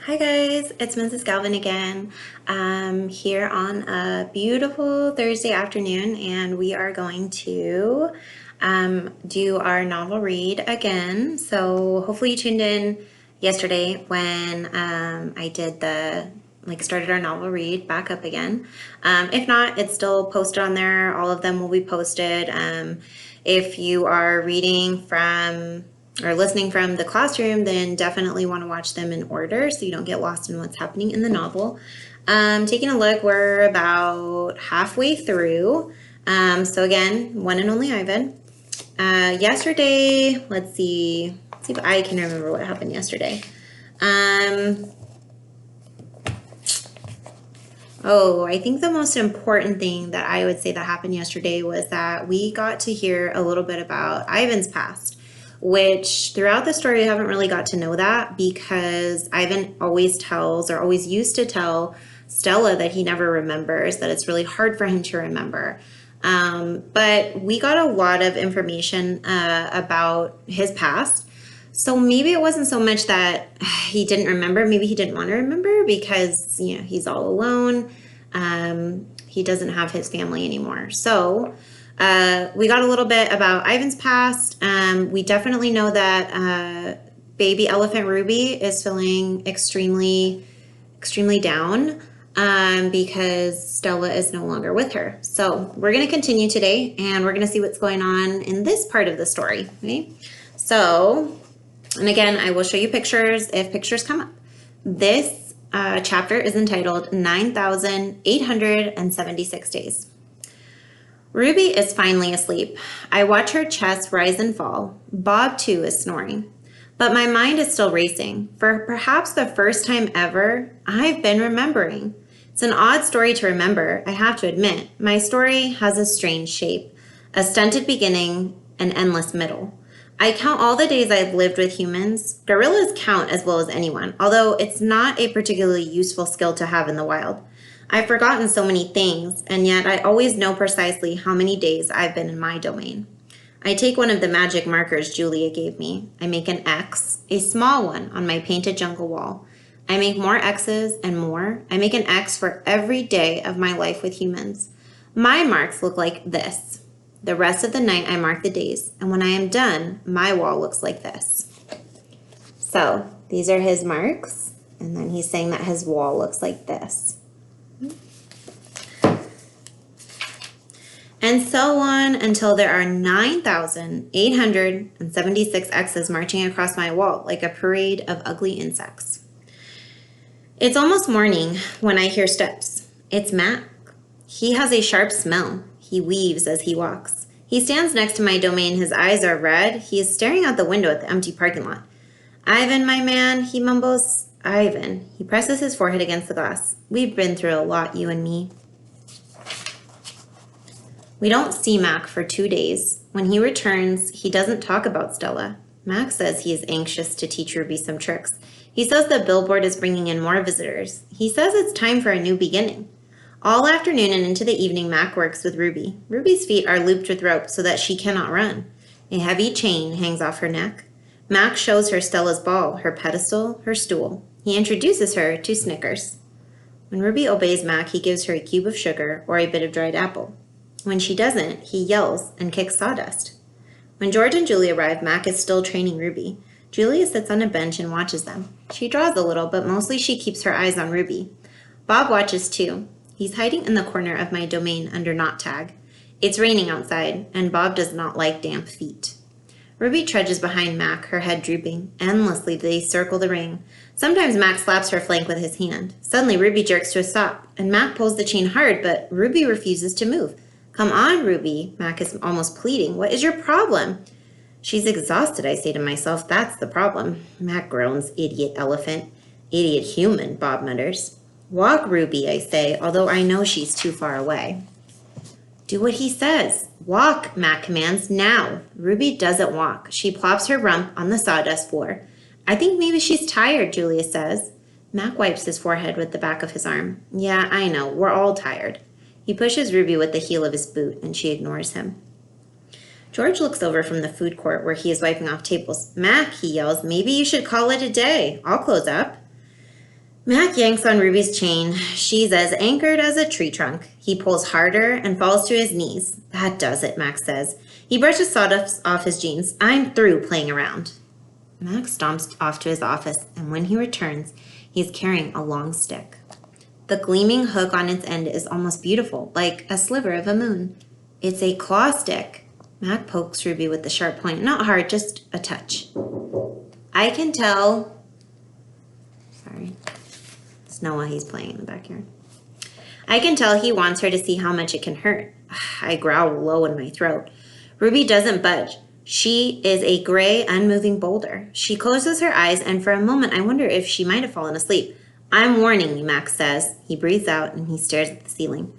Hi guys, it's Mrs. Galvin again. Here on a beautiful Thursday afternoon, and we are going to do our novel read again. So hopefully you tuned in yesterday when I did started our novel read back up again. If not, it's still posted on there. All of them will be posted. If you are reading from or listening from the classroom, then definitely want to watch them in order so you don't get lost in what's happening in the novel. Taking a look, we're about halfway through. So again, one and only Ivan. Yesterday, let's see if I can remember what happened yesterday. I think the most important thing that I would say that happened yesterday was that we got to hear a little bit about Ivan's past, which throughout the story, I haven't really got to know that because Ivan always tells or always used to tell Stella that he never remembers, that it's really hard for him to remember. But we got a lot of information about his past. So maybe it wasn't so much that he didn't remember. Maybe he didn't want to remember because, he's all alone. He doesn't have his family anymore. So we got a little bit about Ivan's past. We definitely know that baby elephant Ruby is feeling extremely, extremely down because Stella is no longer with her. So we're going to continue today, and we're going to see what's going on in this part of the story. Okay? So, and again, I will show you pictures if pictures come up. This chapter is entitled 9,876 Days. Ruby is finally asleep. I watch her chest rise and fall. Bob, too, is snoring. But my mind is still racing. For perhaps the first time ever, I've been remembering. It's an odd story to remember, I have to admit. My story has a strange shape, a stunted beginning, an endless middle. I count all the days I've lived with humans. Gorillas count as well as anyone, although it's not a particularly useful skill to have in the wild. I've forgotten so many things, and yet I always know precisely how many days I've been in my domain. I take one of the magic markers Julia gave me. I make an X, a small one, on my painted jungle wall. I make more X's and more. I make an X for every day of my life with humans. My marks look like this. The rest of the night I mark the days, and when I am done, my wall looks like this. So these are his marks, and then he's saying that his wall looks like this. And so on until there are 9,876 X's marching across my wall like a parade of ugly insects. It's almost morning when I hear steps. It's Mac. He has a sharp smell. He weaves as he walks. He stands next to my domain. His eyes are red. He is staring out the window at the empty parking lot. Ivan, my man, he mumbles. Ivan. He presses his forehead against the glass. We've been through a lot, you and me. We don't see Mac for 2 days. When he returns, he doesn't talk about Stella. Mac says he is anxious to teach Ruby some tricks. He says the billboard is bringing in more visitors. He says it's time for a new beginning. All afternoon and into the evening, Mac works with Ruby. Ruby's feet are looped with rope so that she cannot run. A heavy chain hangs off her neck. Mac shows her Stella's ball, her pedestal, her stool. He introduces her to Snickers. When Ruby obeys Mac, he gives her a cube of sugar or a bit of dried apple. When she doesn't, he yells and kicks sawdust. When George and Julie arrive, Mac is still training Ruby. Julia sits on a bench and watches them. She draws a little, but mostly she keeps her eyes on Ruby. Bob watches too. He's hiding in the corner of my domain under knot tag. It's raining outside, and Bob does not like damp feet. Ruby trudges behind Mac, her head drooping. Endlessly they circle the ring. Sometimes Mac slaps her flank with his hand. Suddenly Ruby jerks to a stop, and Mac pulls the chain hard, but Ruby refuses to move. Come on, Ruby, Mac is almost pleading. What is your problem? She's exhausted, I say to myself. That's the problem. Mac groans. Idiot elephant. Idiot human, Bob mutters. Walk, Ruby, I say, although I know she's too far away. Do what he says. Walk, Mac commands, now. Ruby doesn't walk. She plops her rump on the sawdust floor. I think maybe she's tired, Julia says. Mac wipes his forehead with the back of his arm. Yeah, I know. We're all tired. He pushes Ruby with the heel of his boot, and she ignores him. George looks over from the food court where he is wiping off tables. Mac, he yells, maybe you should call it a day. I'll close up. Mac yanks on Ruby's chain. She's as anchored as a tree trunk. He pulls harder and falls to his knees. That does it, Mac says. He brushes sawdust off his jeans. I'm through playing around. Mac stomps off to his office, and when he returns, he's carrying a long stick. The gleaming hook on its end is almost beautiful, like a sliver of a moon. It's a claw stick. Mac pokes Ruby with the sharp point. Not hard, just a touch. I can tell... Sorry. It's Noah, he's playing in the backyard. I can tell he wants her to see how much it can hurt. I growl low in my throat. Ruby doesn't budge. She is a gray, unmoving boulder. She closes her eyes, and for a moment I wonder if she might have fallen asleep. I'm warning you, Max says. He breathes out, and he stares at the ceiling.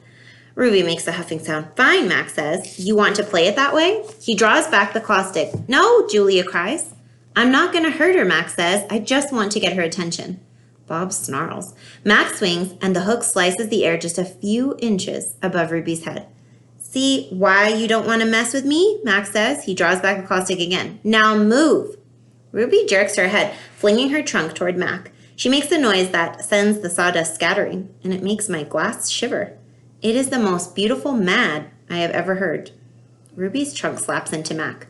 Ruby makes a huffing sound. Fine, Max says. You want to play it that way? He draws back the claw stick. No, Julia cries. I'm not going to hurt her, Max says. I just want to get her attention. Bob snarls. Max swings, and the hook slices the air just a few inches above Ruby's head. See why you don't want to mess with me? Max says. He draws back the claw stick again. Now move. Ruby jerks her head, flinging her trunk toward Mac. She makes a noise that sends the sawdust scattering, and it makes my glass shiver. It is the most beautiful mad I have ever heard. Ruby's trunk slaps into Mac.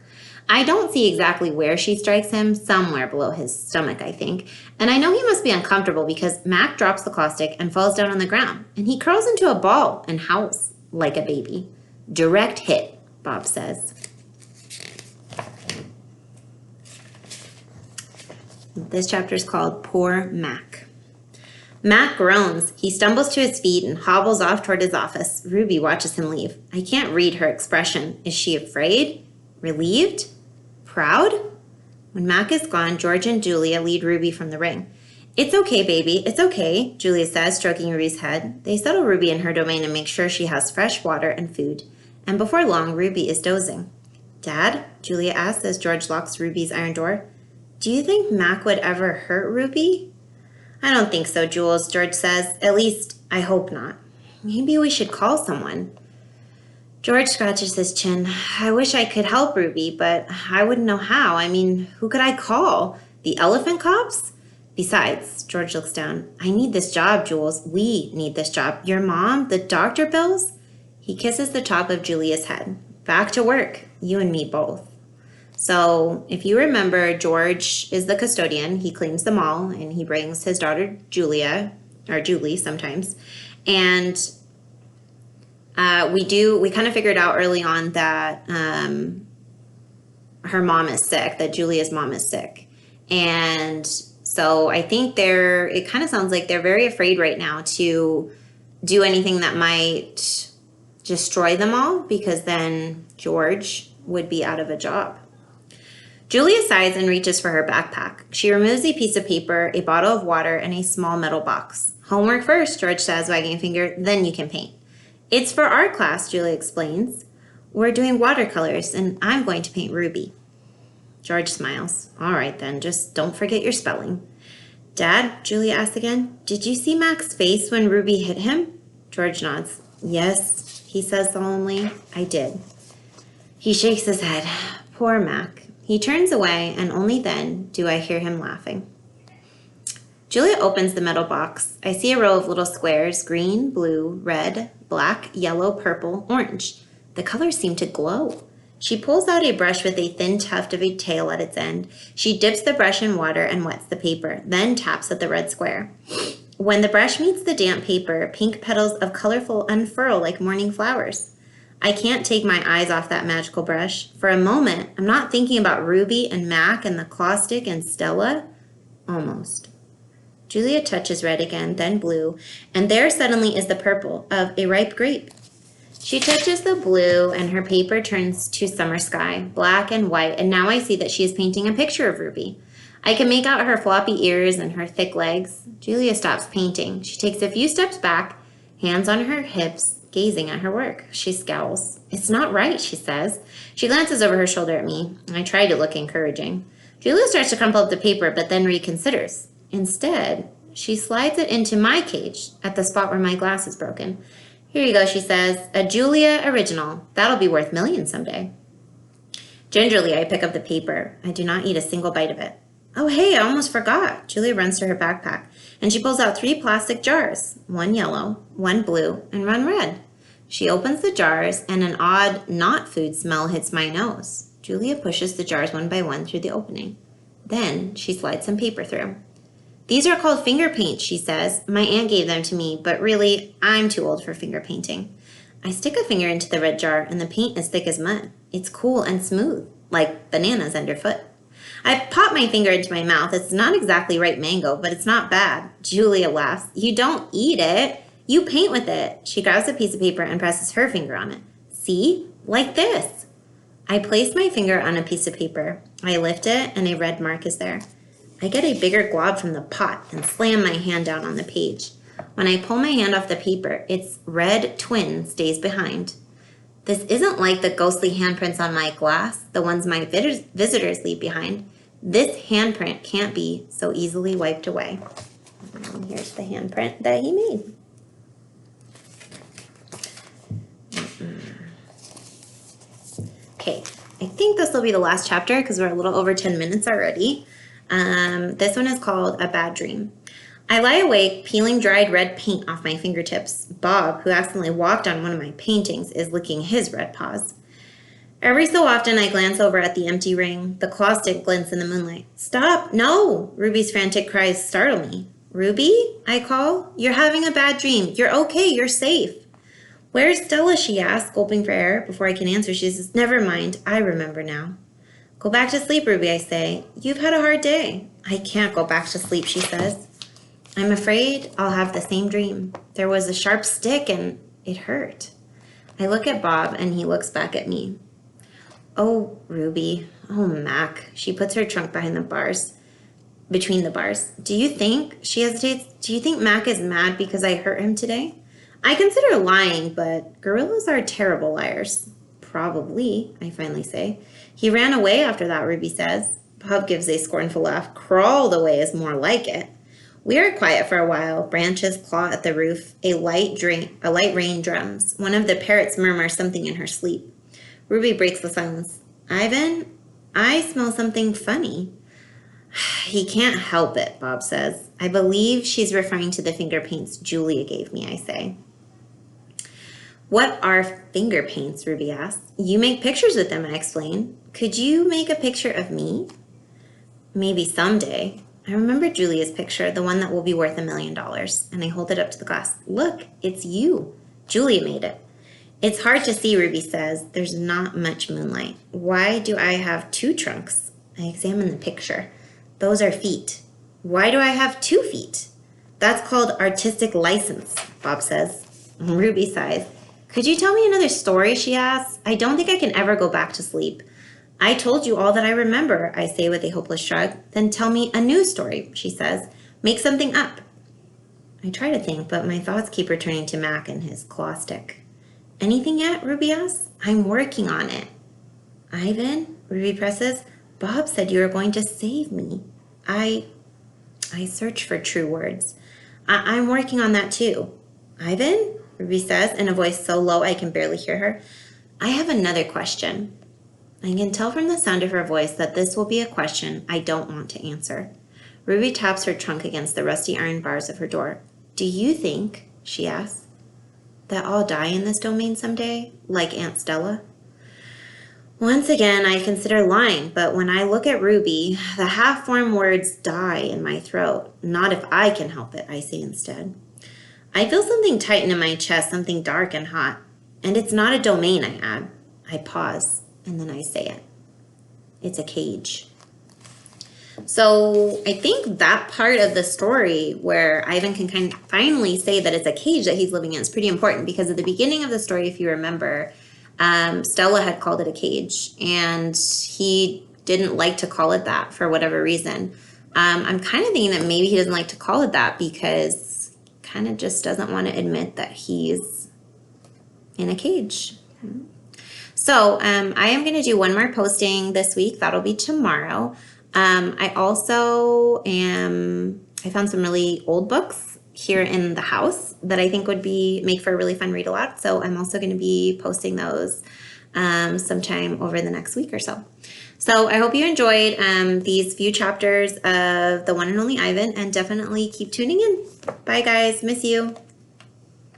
I don't see exactly where she strikes him, somewhere below his stomach, I think, and I know he must be uncomfortable because Mac drops the claw stick and falls down on the ground, and he curls into a ball and howls like a baby. Direct hit, Bob says. This chapter is called Poor Mac. Mac groans. He stumbles to his feet and hobbles off toward his office. Ruby watches him leave. I can't read her expression. Is she afraid? Relieved? Proud? When Mac is gone, George and Julia lead Ruby from the ring. It's okay, baby. It's okay, Julia says, stroking Ruby's head. They settle Ruby in her domain and make sure she has fresh water and food. And before long, Ruby is dozing. Dad? Julia asks as George locks Ruby's iron door. Do you think Mac would ever hurt Ruby? I don't think so, Jules, George says. At least, I hope not. Maybe we should call someone. George scratches his chin. I wish I could help Ruby, but I wouldn't know how. I mean, who could I call? The elephant cops? Besides, George looks down. I need this job, Jules. We need this job. Your mom? The doctor bills? He kisses the top of Julia's head. Back to work. You and me both. So, if you remember, George is the custodian. He cleans the mall, and he brings his daughter Julia, or Julie sometimes. And we kind of figured out early on that her mom is sick, that Julia's mom is sick. And so I think it kind of sounds like they're very afraid right now to do anything that might destroy them all, because then George would be out of a job. Julia sighs and reaches for her backpack. She removes a piece of paper, a bottle of water, and a small metal box. Homework first, George says, wagging a finger, then you can paint. It's for art class, Julia explains. We're doing watercolors, and I'm going to paint Ruby. George smiles. All right, then, just don't forget your spelling. Dad, Julia asks again, did you see Mac's face when Ruby hit him? George nods. Yes, he says solemnly, I did. He shakes his head. Poor Mac. He turns away, and only then do I hear him laughing. Julia opens the metal box. I see a row of little squares, green, blue, red, black, yellow, purple, orange. The colors seem to glow. She pulls out a brush with a thin tuft of a tail at its end. She dips the brush in water and wets the paper, then taps at the red square. When the brush meets the damp paper, pink petals of colorful unfurl like morning flowers. I can't take my eyes off that magical brush. For a moment, I'm not thinking about Ruby and Mac and the claw stick and Stella. Almost. Julia touches red again, then blue, and there suddenly is the purple of a ripe grape. She touches the blue, and her paper turns to summer sky, black and white, and now I see that she is painting a picture of Ruby. I can make out her floppy ears and her thick legs. Julia stops painting. She takes a few steps back, hands on her hips, gazing at her work. She scowls. It's not right, she says. She glances over her shoulder at me. I try to look encouraging. Julia starts to crumple up the paper, but then reconsiders. Instead, she slides it into my cage at the spot where my glass is broken. Here you go, she says. A Julia original. That'll be worth millions someday. Gingerly, I pick up the paper. I do not eat a single bite of it. Oh, hey, I almost forgot. Julia runs to her backpack, and she pulls out 3 plastic jars, one yellow, one blue, and one red. She opens the jars, and an odd, not food smell hits my nose. Julia pushes the jars one by one through the opening. Then she slides some paper through. These are called finger paints, she says. My aunt gave them to me, but really, I'm too old for finger painting. I stick a finger into the red jar, and the paint is thick as mud. It's cool and smooth, like bananas underfoot. I pop my finger into my mouth. It's not exactly ripe mango, but it's not bad. Julia laughs. You don't eat it. You paint with it. She grabs a piece of paper and presses her finger on it. See? Like this. I place my finger on a piece of paper. I lift it, and a red mark is there. I get a bigger glob from the pot and slam my hand down on the page. When I pull my hand off the paper, its red twin stays behind. This isn't like the ghostly handprints on my glass, the ones my visitors leave behind. This handprint can't be so easily wiped away. And here's the handprint that he made. Okay, I think this will be the last chapter because we're a little over 10 minutes already. This one is called A Bad Dream. I lie awake, peeling dried red paint off my fingertips. Bob, who accidentally walked on one of my paintings, is licking his red paws. Every so often, I glance over at the empty ring. The claw stick glints in the moonlight. Stop! No! Ruby's frantic cries startle me. Ruby? I call. You're having a bad dream. You're okay. You're safe. Where's Stella? She asks, gulping for air. Before I can answer, she says, never mind. I remember now. Go back to sleep, Ruby, I say. You've had a hard day. I can't go back to sleep, she says. I'm afraid I'll have the same dream. There was a sharp stick and it hurt. I look at Bob and he looks back at me. Oh, Ruby. Oh, Mac. She puts her trunk behind the bars, between the bars. Do you think, she hesitates, do you think Mac is mad because I hurt him today? I consider lying, but gorillas are terrible liars. Probably, I finally say. He ran away after that, Ruby says. Bob gives a scornful laugh. Crawled away is more like it. We are quiet for a while. Branches claw at the roof. A light rain drums. One of the parrots murmurs something in her sleep. Ruby breaks the silence. Ivan, I smell something funny. He can't help it, Bob says. I believe she's referring to the finger paints Julia gave me, I say. What are finger paints, Ruby asks. You make pictures with them, I explain. Could you make a picture of me? Maybe someday. I remember Julia's picture, the one that will be worth $1 million, and I hold it up to the glass. Look, it's you. Julia made it. It's hard to see, Ruby says. There's not much moonlight. Why do I have 2 trunks? I examine the picture. Those are feet. Why do I have 2 feet? That's called artistic license, Bob says. Ruby sighs. Could you tell me another story, she asks. I don't think I can ever go back to sleep. I told you all that I remember, I say with a hopeless shrug. Then tell me a new story, she says. Make something up. I try to think, but my thoughts keep returning to Mac and his claw stick. Anything yet, Ruby asks. I'm working on it. Ivan, Ruby presses. Bob said you were going to save me. I search for true words. I'm working on that too. Ivan, Ruby says in a voice so low I can barely hear her. I have another question. I can tell from the sound of her voice that this will be a question I don't want to answer. Ruby taps her trunk against the rusty iron bars of her door. Do you think, she asks, that I'll die in this domain someday, like Aunt Stella? Once again, I consider lying, but when I look at Ruby, the half-formed words die in my throat. Not if I can help it, I say instead. I feel something tighten in my chest, something dark and hot. And it's not a domain, I add. I pause, and then I say it. It's a cage. So I think that part of the story where Ivan can finally say that it's a cage that he's living in is pretty important, because at the beginning of the story, if you remember, Stella had called it a cage, and he didn't like to call it that for whatever reason. I'm kind of thinking that maybe he doesn't like to call it that because kind of just doesn't want to admit that he's in a cage. So I am going to do one more posting this week. That'll be tomorrow. I found some really old books here in the house that I think would make for a really fun read aloud. So I'm also going to be posting those sometime over the next week or so. So I hope you enjoyed these few chapters of The One and Only Ivan, and definitely keep tuning in. Bye, guys. Miss you.